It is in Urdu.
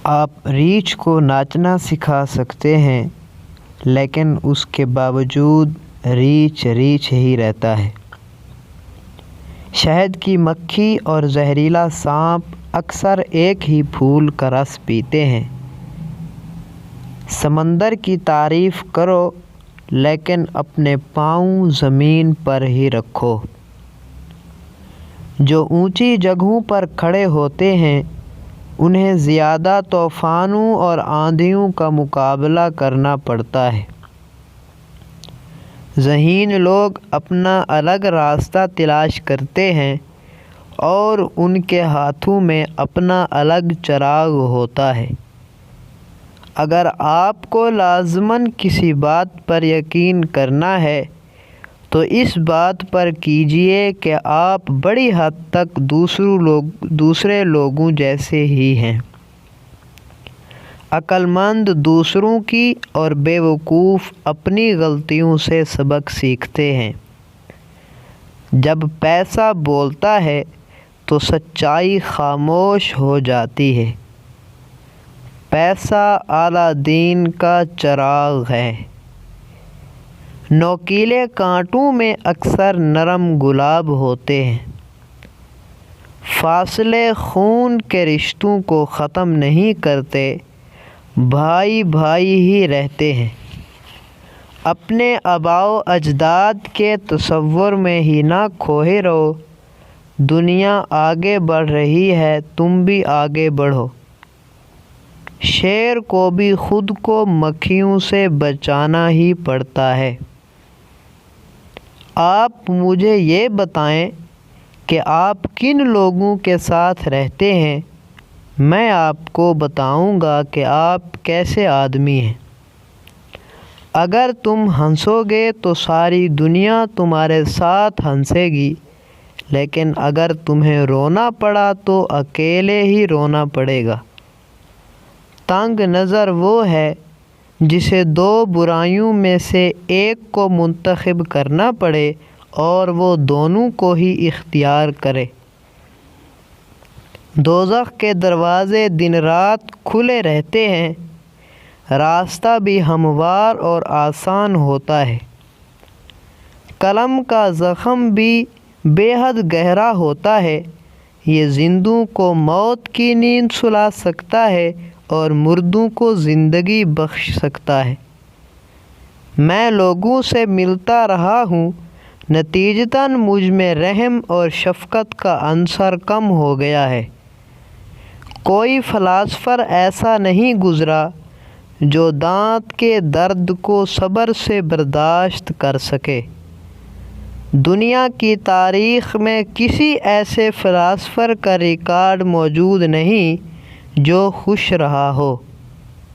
آپ ریچھ کو ناچنا سکھا سکتے ہیں، لیکن اس کے باوجود ریچھ ریچھ ہی رہتا ہے۔ شہد کی مکھی اور زہریلا سانپ اکثر ایک ہی پھول کا رس پیتے ہیں۔ سمندر کی تعریف کرو، لیکن اپنے پاؤں زمین پر ہی رکھو۔ جو اونچی جگہوں پر کھڑے ہوتے ہیں انہیں زیادہ طوفانوں اور آندھیوں کا مقابلہ کرنا پڑتا ہے۔ ذہین لوگ اپنا الگ راستہ تلاش کرتے ہیں اور ان کے ہاتھوں میں اپنا الگ چراغ ہوتا ہے۔ اگر آپ کو لازماً کسی بات پر یقین کرنا ہے تو اس بات پر کیجیے کہ آپ بڑی حد تک دوسرے لوگوں جیسے ہی ہیں۔ عقل مند دوسروں کی اور بے وقوف اپنی غلطیوں سے سبق سیکھتے ہیں۔ جب پیسہ بولتا ہے تو سچائی خاموش ہو جاتی ہے۔ پیسہ اعلیٰ دین کا چراغ ہے۔ نوکیلے کانٹوں میں اکثر نرم گلاب ہوتے ہیں۔ فاصلے خون کے رشتوں کو ختم نہیں کرتے، بھائی بھائی ہی رہتے ہیں۔ اپنے آباء و اجداد کے تصور میں ہی نہ کھوئے رہو۔ دنیا آگے بڑھ رہی ہے، تم بھی آگے بڑھو۔ شیر کو بھی خود کو مکھیوں سے بچانا ہی پڑتا ہے۔ آپ مجھے یہ بتائیں کہ آپ کن لوگوں کے ساتھ رہتے ہیں، میں آپ کو بتاؤں گا کہ آپ کیسے آدمی ہیں۔ اگر تم ہنسو گے تو ساری دنیا تمہارے ساتھ ہنسے گی، لیکن اگر تمہیں رونا پڑا تو اکیلے ہی رونا پڑے گا۔ تنگ نظر وہ ہے جسے دو برائیوں میں سے ایک کو منتخب کرنا پڑے اور وہ دونوں کو ہی اختیار کرے۔ دوزخ کے دروازے دن رات کھلے رہتے ہیں، راستہ بھی ہموار اور آسان ہوتا ہے۔ قلم کا زخم بھی بے حد گہرا ہوتا ہے، یہ زندوں کو موت کی نیند سلا سکتا ہے اور مردوں کو زندگی بخش سکتا ہے۔ میں لوگوں سے ملتا رہا ہوں، نتیجتاً مجھ میں رحم اور شفقت کا عنصر کم ہو گیا ہے۔ کوئی فلاسفر ایسا نہیں گزرا جو دانت کے درد کو صبر سے برداشت کر سکے۔ دنیا کی تاریخ میں کسی ایسے فلاسفر کا ریکارڈ موجود نہیں جو خوش رہا ہو۔